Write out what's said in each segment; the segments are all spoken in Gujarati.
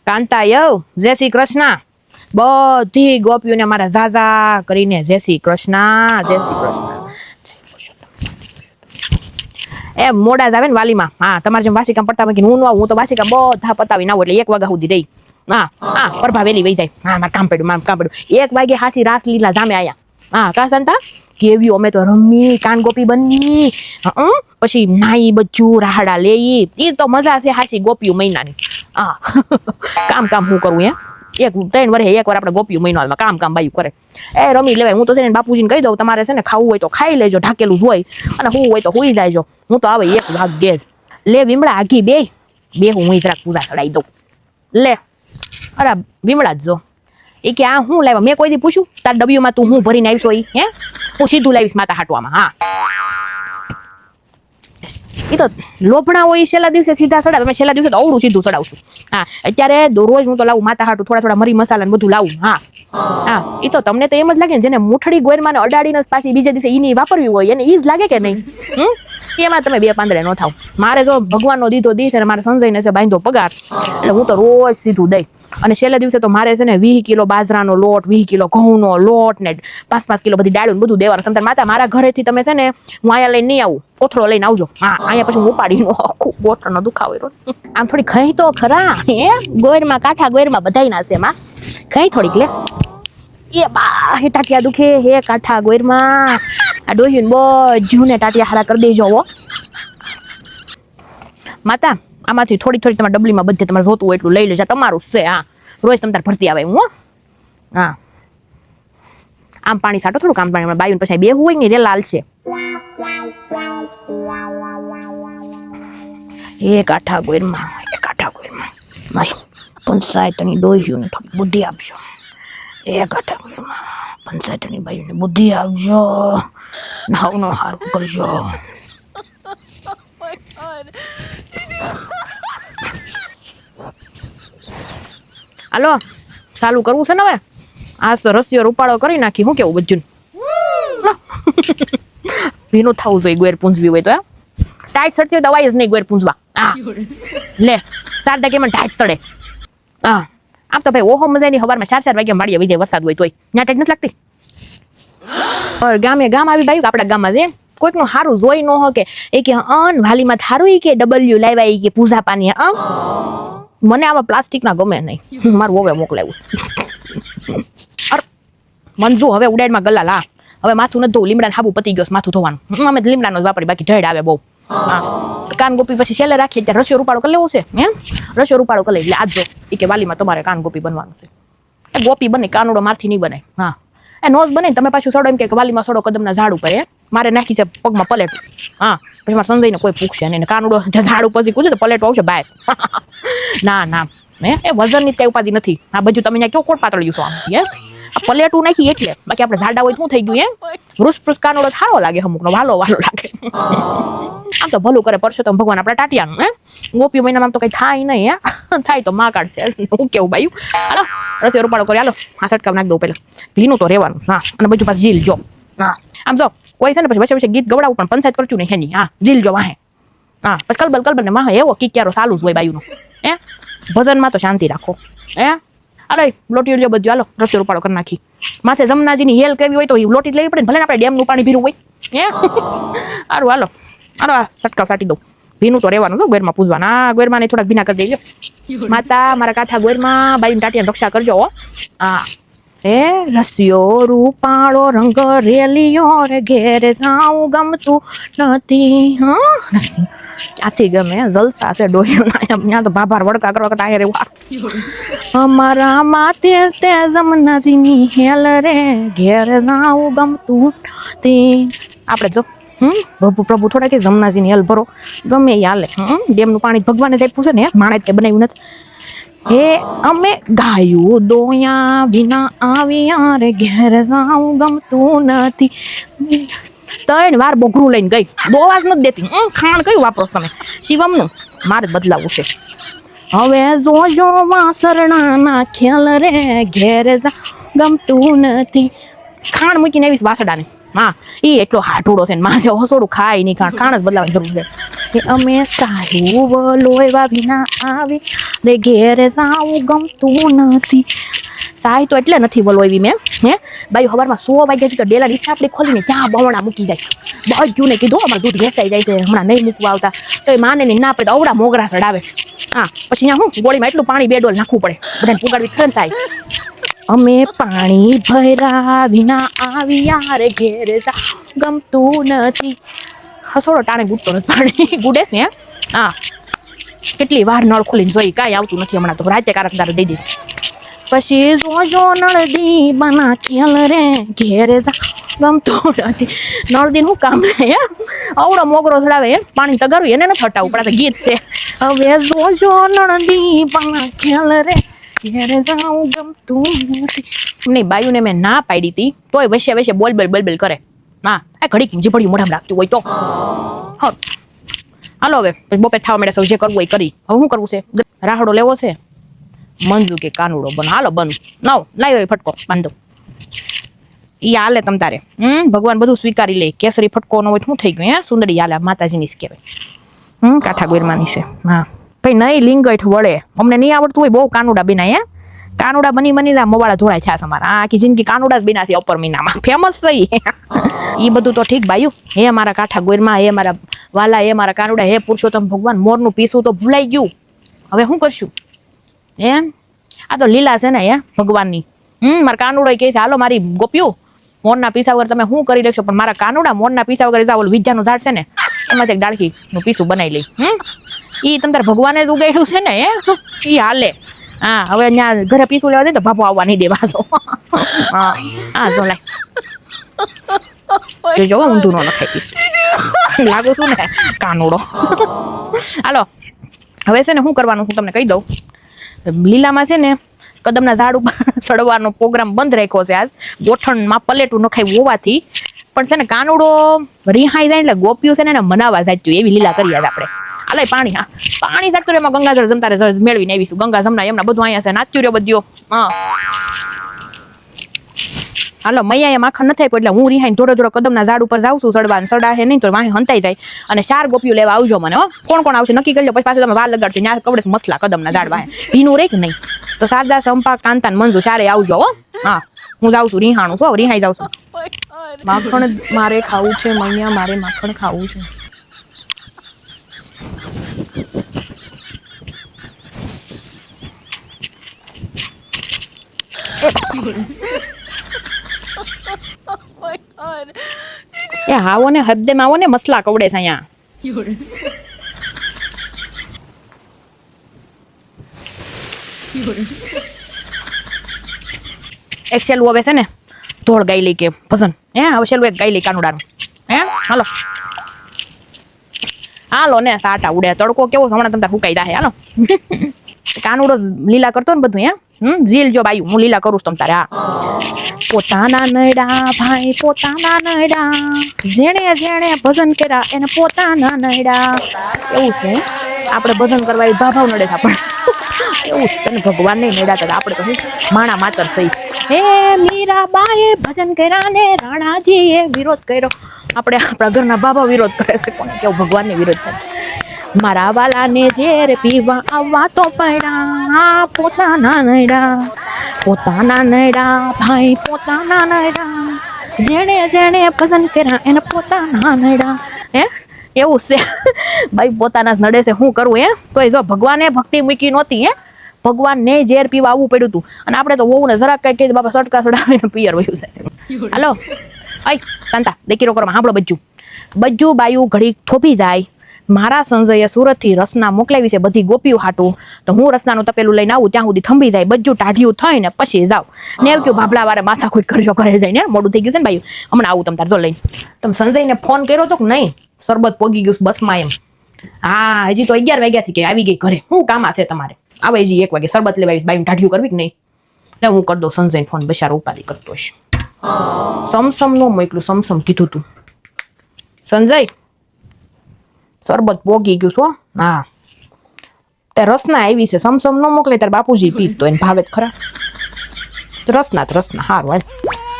કાંતા યવ જય શ્રી કૃષ્ણ. બધી ગોપીઓને મારા ઝાઝા કરીને જય શ્રી કૃષ્ણ, જય શ્રી કૃષ્ણ. એ મોડા જ આવે ને વાલીમાં. હા, તમારે જેમ વાસી કામ પડતા હોય હું ન આવું, હું તો વાસી કામ બધા પતાવી ના આવું એટલે 1 વાગ્યા સુધી રહી. હા હા, પ્રભા વેલી વહી જાય. હા, મારે કામ પડ્યું, મારે કામ પડ્યું. 1 વાગે હાસી રાસ લીલા જામે આયા. હા, કા સંતા કેવી અમે તો રમી, કાન ગોપી બની. પછી નાઈ બચ્ચું રાહડા લેઈ. ઈ તો મજા છે હાસી ગોપીઓ મહિનાની. હા, કામ હું કરું હે. 3 વર્ષે 1 વાર આપણે ગોપીઓ મહિનો આવે, કામ બાયું કરે. એ રમી લેવાય. હું તો છે ને બાપુજીને કહી દઉં, તમારે છે ને ખાવું હોય તો ખાઈ લેજો, ઢાકેલું હોય, અને હું હોય તો હુઈ જાયજો. હું તો આવે 1 વાગે જ. લે વિમળા આઘી બે હું જરાક પૂજા ચડાવી દઉં. લે અરે વિમળા જ જો એ કે આ હું લાવ્યા. મેં કોઈ દી પૂછ્યું તાર ડબીઓમાં તું હું ભરીને આવીશો? ઈ હે હું સીધું લાવીશ માતા હાટવામાં. હા, એ તો લોભણા હોય છેલ્લા દિવસે સીધા ચડાવે. મેં છેલ્લા દિવસે તો અવળું સીધું ચડાવું છું. હા, અત્યારે રોજ હું તો લાવું માતા હાટું, થોડા મરી મસાલા ને બધું લાવું. હા હા, એ તો તમને તો એમ જ લાગે ને જેને મુઠડી ગોરમાં ને અડાડીને પાછી બીજે દિવસે ઈની વાપરવી હોય એને ઈ જ લાગે કે નહીં? એમાં તમે 2 પાંદડે ન થાવ. મારે તો ભગવાનનો દીધો દીસ અને મારે સંજયને છે બાંધો પગાર, એટલે હું તો રોજ સીધું દઈ. અને છેલ્લા દિવસે તો મારે છે ને 20 કિલો બાજરાનો લોટ, 20 કિલો ઘઉંનો લોટ ને 5 કિલો બધી ડાળું બધું દેવાનું. સમતા માતા મારા ઘરેથી તમે છે ને હું અહીંયા લઈને નહીં આવું, કોથળો લઈને આવજો. હા, અહીંયા પછી હું ઉપાડી નો આખું ગોઠણનો દુખાવો. આમ થોડી ખાઈ તો ખરા હે ગોરમાં, કાંઠા ગોરમાં બધાય ના છે માં ખાઈ થોડીક લે. એ બા હે ટાટિયા દુખે હે કાંઠા ગોરમાં. આ ડોહીને બધું ને ટાટિયા હારા કરી દેજો હો માતા. આમાંથી થોડી તમારા ડબલીમાં બધે તમારે જોતું હોય એટલું લઈ લેજો, તમારું છે. હા, રોજ તમે તાર ભરતી આવે હું. હા, આમ પાણી સાટો થોડું. આમ પાણી બાયું પછી બેહું હોય ને રે લાલ છે. એ કાંઠા ગોરમાં મારી પંચાયતની ડોહીઓને થોડી બુદ્ધિ આપજો. એ કાંઠા ગોરમાં પંચાયતની બાયુને બુદ્ધિ આપજો, નાવનો હારું કરજો. હાલો, ચાલુ કરવું છે ને હવે. આ રસિયો રૂપાળો કરી નાખી. હું કેવું બધું ભીનું થવું જોઈએ ગોર પૂંજવી હોય તો. ટાઈટ સડતી દવાઈ જ નહીં ગોર પૂંજવા. હા લે 4 વાગે મને ટાઈટ સડે. હા, આમ તો ભાઈ ઓહો મજા ની સવારમાં 4 વાગે માળીએ વિજય વરસાદ હોય તોય ત્યાં ટાઈટ નથી લાગતી. ગામ આવી બાયું આપણા ગામમાં છે કોઈકનું સારું જોઈ ન હો કે એ કે અન વાલીમાં થારું કે ડબલ્યુ લાવ્યા કે પૂજા પાની. મને આવા પ્લાસ્ટિકના ગમે નહીં. મારું હવે મોકલાવ્યું મંજુ હવે ઉડાડમાં ગલ્લા લા. હવે માથું નથી ધોવું, લીમડાને હાબુ પતી ગયો માથું ધોવાનું. અમે લીમડાનો જ વાપરી, બાકી ઢેડ આવે બહુ. હા, કાન ગોપી પછી છેલ્લે રાખીએ ત્યારે રસિયો રૂપાળો કરી લેવું છે. રસિયો રૂપાળો કરી લે એટલે આજ જો એ કે વાલીમાં તમારે કાન ગોપી બનવાનું છે. એ ગોપી બને, કાનુડો મારથી નહીં બને. હા, એ નોઝ બને તમે પાછું સડો એમ કે વાલીમાં સડો કદમના ઝાડ ઉપર. મારે નાખી છે પગમાં પલેટ. હા, પછી મારે સંજયને કોઈ પૂછશે નહીં. કાનુડો ઝાડ ઉપર પૂછે તો પલેટ આવશે બહાર. ના એ વજનની કઈ ઉપાધિ નથી. આ બધું તમે ત્યાં કેવું કોટ પાતળ્યું છો આમથી. આ પલેટું નાખી એટલે બાકી આપણે ઝાડા હોય શું થઈ ગયું? વૃષ કાનુડો સારો લાગે, અમુકનો વાલો લાગે. આમ તો ભલું કરે પરસોત્તમ ભગવાન આપણા ટાટિયાનું. ગોપીઓ મહિનામાં તો કઈ થાય નહીં. થાય તો માં કાઢશે. હું કેવું બાયું. હાલો રસિયો રૂપાળો કરી. હાલો આ સટકાવ નાખ દઉં પેલા. ભીનું તો રહેવાનું. હા, અને બધું પાછું ઝીલ જો. હા, આમ જો કોઈ છે ને પછી વચ્ચે ગીત ગવડાવું પણ પંચાયત કરશું નહીં હેની. હા, ઝીલ જો વાહે. હા, પછી કલબલ ને માહે એવો કિક્યારો ચાલુ જ હોય બાયુનો. ભજનમાં તો શાંતિ રાખો. અરે લોટી લ્યો બધું. હાલો રસિયો રૂપાળો કરી નાખી. માથે જમનાજીની હેલ કેવી હોય તો લોટી જ લેવી પડે ને. ભલે આપણે ડેમનું પાણી ભીરું હોય. સારું હાલો આ સટકાવ સાટી દઉં. ભીનું તો રહેવાનું તો ગોરમાં પૂજવાના. આ ગોરમાં ને થોડાક ભીના કરી દેજો માતા. મારા કાંઠા ગોરમાં બાઈને ટાટિયાને રક્ષા કરજો. હા, એ રસિયો રૂપાળો રંગ રેલિયો રે ઘેરે જાઉં ગમતું નથી. હા, ક્યાંથી ગમે જલસા છે ડોહીઓના. ત્યાં તો ભાભાર વડકા કરવા કરતા અહીંયા રહેવું. અમારા માથે તે જમનાજીની હેલ રે ઘેરે જાઉં ગમતું નથી. આપણે જો પ્રભુ થોડા કે જમનાજીની હેલ ભરો ગમે એ હાલે. ડેમનું પાણી ભગવાને જ આપ્યું છે ને, માણે કે બનાવ્યું નથી. હે અમે ગાયું દોયા વિના આવ્યા રે ઘેર જાઉં ગમતું નથી. 3 વાર બોઘરું લઈને ગઈ. દોવા જ નથી દેતી. ખાણ કયું વાપરો તમે? શિવમનું મારે જ બદલાવું છે. હવે જોજો વાસરણાના ખેલ રે ઘેર ગમતું નથી. ખાણ મૂકીને આવીશ વાસડાને. હા, એ એટલો હાટુડો છે ને માં જે હસોડું ખાય નહીં. ખાણ જ બદલાવાની જરૂર છે. અમે સારું લોહી વિના આવી રે ઘેર જાવું ગમતું નથી. સાય તો એટલે નથી બોલો એવી મેં હે બાઈ સવારમાં 100 વાગ્યા તો ડેલા રિક્ષા આપણે ખોલીને ત્યાં બવણા મૂકી જાય. બધું ને કીધું અમારે દૂધ વેચાઈ જાય છે હમણાં નહીં મૂકવા આવતા તો એ માને ને ના પડે અવડા મોગરા ચડાવે. હા પછી અહીંયા હું ગોળીમાં એટલું પાણી 2 ડોલ નાખવું પડે બધાને પુગાડવી ખરે સાય. અમે પાણી ભર્યા વિના આવ્યા રે ઘેર જા ગમતું નથી. હસોડો ટાણે ગુડતો નથી પાણી ગુડે છે. હા કેટલી વાર નળ ખોલીને જોઈ કાંઈ આવતું નથી હમણાં તો રાતે કારક તારે દઈ દઈશ. પછી જોજો નળદી બના ખેલ રે ઘેર જા ગમતું નથી. નળદી નું કામ હે અવડો મોગરો ચડાવે એમ પાણી તગારું એને નથી હટાવવું પણ આ ગીત છે. હવે જોજો નળદી બના ખેલ રે ઘેર જાવું ગમતું નથી. નહીં બાયુને મેં ના પાડી હતી તોય વસે વસે બોલ કરે. હા આ ઘડીક જીભડ્યું મોઢામાં રાખતું હોય તો હા હાલો હવે બપોર થવા માંડે સૌ જે કરવું એ કરી. હવે શું કરવું છે રાહડો લેવો છે મંજુ કે કાનુડો બનો હાલો બન નાવ લાવ્યો ફટકો બાંધો ઈ હાલે તમ તારે. ભગવાન બધું સ્વીકારી લે. કેસરી ફટકો નો હોય શું થઈ ગયું હે સુંદરી હાલે માતાજીની જ કહેવાય. કાઠા ગોરમાની છે. હા કઈ નહીં લિંગઠ વળે અમને નહીં આવડતું હોય બહુ કાનુડા બનાય. કાનુડા બની મવાળા ધોળાય છે અમારા આખી જિંદગી કાનુડા જ બિના છે અપર મહિનામાં ફેમસ થઈ. એ બધું તો ઠીક બાયું હે મારા કાઠા ગોરમાં હે મારા વાલા હે મારા કાનુડા હે પુરુષોત્તમ ભગવાન મોરનું પીસું તો ભૂલાઈ ગયું. હવે શું કરશું એમ આ તો લીલા છે ને હે ભગવાનની. મારા કાનુડો કહે છે હાલો મારી ગોપ્યું મોરના પીસા વગર તમે શું કરી લેશો પણ મારા કાનુડા મોરના પીસા વગર જાવ વિદ્યાનું ઝાડ છે ને એમાં એક ડાળખીનું પીસું બનાવી લઈ. ઈ તમ તાર ભગવાને જ ઉગાડ્યું છે ને હે ઈ હાલે. હા હવે ત્યાં ઘરે પીસું લેવા દે તો બાપુ આવવા નહીં દેવા તો. હા જો લાય જો ઊંધું નો નખાય પીસું લાગુ છું ને કાનુડો. હાલો હવે છે ને શું કરવાનું હું તમને કહી દઉં. લીલામાં છે ને કદમના ઝાડ ઉપર ચડવાનો પ્રોગ્રામ બંધ રાખ્યો છે આજ ગોઠણમાં પલેટું નખાયું હોવાથી. પણ છે ને કાનુડો રિહાઈ જાય એટલે ગોપ્યું છે ને એને મનાવા જાચ્યું એવી લીલા કરી આજ આપણે. હાલે પાણી હા પાણી જાતું એમાં ગંગાજળ જમતારે મેળવીને આવીશું. ગંગા જમના એમના બધું અહીંયા છે નાચ્યું રહ્યો બધ્યો. હા હાલો મૈયા માખણ નથી આપ્યું એટલે હું રિહાઈને થોડો કદમના ઝાડ ઉપર જાઉં છું ચડવા. ચડા હે નહીં તો વાહી હંતાઈ જાય. અને 4 ગોપીઓ લેવા આવજો મને. કોણ કોણ આવશે નક્કી કરી લો પછી પાછું તમે વાર લગાડશો ત્યાં કવડે મસલા કદમના ઝાડ વાહે ભીનું રે કે નહીં. તો શારદા સંપા કાંતા મંજુ 4 આવજો હો. હા હું જાઉં છું રિહાણું છું રિહાઈ જાઉં છું. માખણ મારે ખાવું છે મૈયા મારે માખણ ખાવું છે. એ આવો ને હબ્દે માં આવો ને મસલા કવડે છે અહીંયા. એક છેલ્લું હવે છે ને ધોળ ગાઈ લઈ કે પસંદ હે હવે છેલ્લું એક ગાઈ લઈ કાનુડાનું હે હાલો હાલો ને સાટા ઉડે તડકો કેવો હમણાં તમે ફૂકાઈ જાય હાલો. કાનુડો લીલા કરતો ને બધું હે ઝીલ જો બાયું હું લીલા કરું તમ તારે. હા પોતાના નયડા ભાઈ પોતાના નયડા જેણે જેણે ભજન કર્યા એને પોતાના નયડા. એવું છે આપણે ભજન કરવા ભાવ નડે છે આપણે એવું તને ભગવાન નહીં નડ્યા હતા આપણે તો શું માણા માતર સહી. હે મીરાબાએ ભજન કર્યા ને રાણાજીએ વિરોધ કર્યો. આપણે આપણા ઘરના બાબા વિરોધ કરે છે કોને કેવું ભગવાનને વિરોધ થાય. મારા વાલાને ઝેર પીવા આવવા તો પડ્યા પોતાના નયડા પોતાના નયડા ભાઈ પોતાના નયડા જેણે જેણે ભજન કર્યા એને પોતાના નયડા. હે એવું છે ભાઈ પોતાના જ નડે છે શું કરવું હે. તો જો ભગવાને ભક્તિ મૂકી નહોતી હે ભગવાનને ઝેર પીવા આવવું પડ્યું હતું. અને આપણે તો વહુ ને જરાક કઈ કહી બાપા સટકા સડાવીને પિયર વયું છે. હાલો અય શાંતા દેખીરો કરો સાંભળો બજ્જુ બાયું ઘડી થોપી જાય. મારા સંજયે સુરતથી રસના મોકલાવી છે બધી ગોપીઓ હાટું તો હું રસનાનું તપેલું લઈને આવું ત્યાં સુધી થંભી જાય બજ્જુ ટાઢિયું થઈને પછી જાવ ને એવું કેવું ભાભલા વારે માથાકૂટ કરજો ઘરે જઈને મોડું થઈ ગયું છે ને ભાઈ હમણાં આવું તમ તાર જો લઈને. તમે સંજયને ફોન કર્યો તો કે નહીં શરબત પોગી ગયું બસમાં એમ. હા હજી તો 11 વાગ્યા છે કે આવી ગઈ ઘરે શું કામ છે તમારે આવે હજી 1 વાગે શરબત લેવા આવીશ બાઈ ટાઢિયું કરવી કે નહીં ને હું કરી દઉં સંજયને ફોન બચારો ઉપાધિ કરતો હશે. સમસમ નો મોકલું સમસમ કીધું તું સંજય શરબત પોગી ગયું છો. હા તે રસના આવી છે સમસમ નો મોકલે તાર બાપુજી પીત તો એને ભાવે જ ખરા. રસના હારું હાલ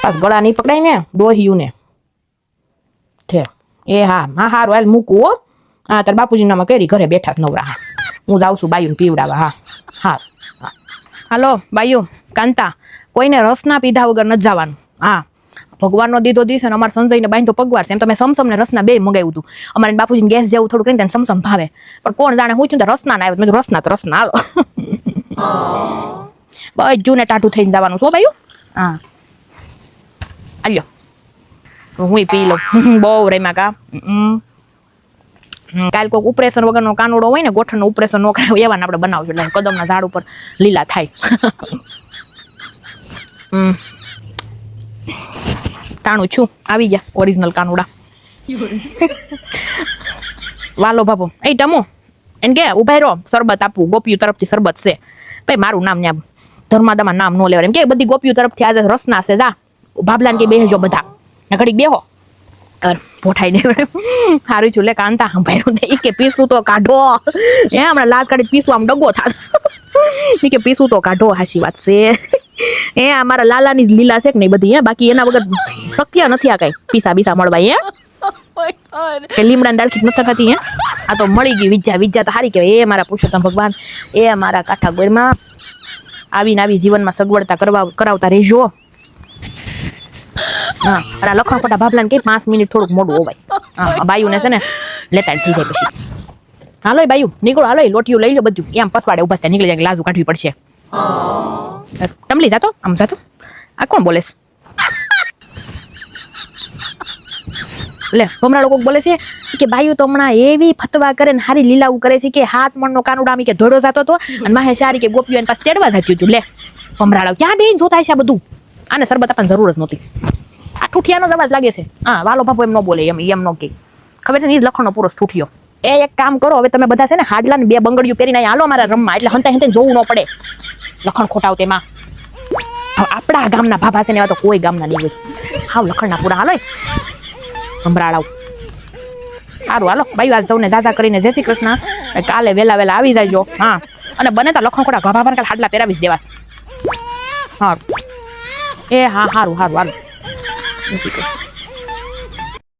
પાસ ગળા નહીં પકડાય ને ડોહિયું ને છે એ હા હારું હાલ મૂકવું હો. હા તાર બાપુજી નામાં કરી ઘરે બેઠા નવરા. હા હું જાઉં છું બાયું પીવડાવા. હા હા હાલો બાયુ કાંતા કોઈને રસ ના પીધા વગર નથી જવાનું. હા ભગવાનનો દીધો દિવસ ને અમારે સંજયને બાંધો પગવાર છે એમ તમે સમસમ ને રસના બે મગાવ્યું હતું. અમારે બાપુજીને ગેસ જેવું થોડું કરીને સમસમ ભાવે પણ કોણ જાણે હું છું રસના ના આવ્યો રસના તો રસના હાલો બધું ને ટાઢું થઈને જવાનું છો બાયુ. હા આલ્યો હું પી લઉં બહુ રેમાં કા. કાલ કોઈક ઓપરેશન વગરનો કાનુડો હોય ને ગોઠણનો ઓપરેશન ન કરાવે એવા આપણે બનાવશું એટલે કદમના ઝાડ ઉપર લીલા થાય. ટાણું છું આવી ગયા ઓરિજિનલ કાનુડા. વાલો બાપુ એ ટમો એને કે ઉભા રહો શરબત આપવું ગોપીઓ તરફથી શરબત છે ભાઈ મારું નામ ત્યાં ધર્માદામાં નામ ન લેવા એમ કે બધી ગોપીઓ તરફથી આજે રસના છે જા ભાભલાને કે બેસજો બધા ઘડીક બેહો પોઠાઈ દે સારું છું લે કાંતા ભાઈ દે કે પીસું તો કાઢો એ હમણાં લાજ કાઢી પીસું આમ ડગો થાત કે પીસું તો કાઢો હાચી વાત છે એ અમારા લાલાની જ લીલા છે કે નહીં બધી હે બાકી એના વગર શક્ય નથી આ કઈ પીસા બીસા મળવા હે કે લીમડાની ડાળખી નથી થતી હે આ તો મળી ગઈ વિદ્યા તો સારી કહેવાય એ મારા પુરુષોત્તમ ભગવાન એ મારા કાઠા ગોરમાં આવીને આવી જીવનમાં સગવડતા કરાવતા રહેજો. હા અરે લખણ ફટા ભાભલાને કે 5 મિનિટ થોડુંક મોડું હોવાય. હા બાયુને છે ને લેતા થઈ જાય પછી. હાલો બાયુ નીકળો હાલો લોટીયું લઈ લો બધું એમ પસવાડે ઉભા થાય નીકળી જાય લાજુ કાઢવી પડશે. ટમલી જાતો આમ જાતો આ કોણ બોલે લે ભમરા લોકો બોલે છે કે બાયુ તો હમણાં એવી ફતવા કરે ને હારી લીલાવું કરે છે કે 7 મણનો કાનુડામી કે ધોડો જાતો હતો અને માહે સારી કે ગોપીઓ એની પાસે તેડવા જતી હતું. લે ભમરાળો ક્યાં બેન જોતા છે આ બધું આને શરબત આપવાની જરૂર જ નહોતી. આ ઠૂઠિયાનો જ અવાજ લાગે છે. હા વાલો બાપુ એમ ન બોલે એમ ન કે ખબર છે ને એ લખણનો પૂરો ઠૂઠિયો. એ એક કામ કરો હવે તમે બધા છે ને હાડલા ને 2 બંગડીઓ પહેરીને હાલો મારા રમવા એટલે હંતા હંતા જોવું ન પડે લખણ ખોટાવ તેમાં. આપણા ગામના ભાભા છે ને એવા તો કોઈ ગામના નહીં હોય. હાવ લખણના પૂરા હાલો ભમરાળાવ સારું હાલો બાઈ આજ સૌને દાદા કરીને જય શ્રી કૃષ્ણ. કાલે વેલા આવી જાયજો. હા અને બને તો લખણ ખોટા ભાભા પર હાડલા પહેરાવીશ દેવાસ. હા એ હા સારું હાલો જય શ્રી કૃષ્ણ.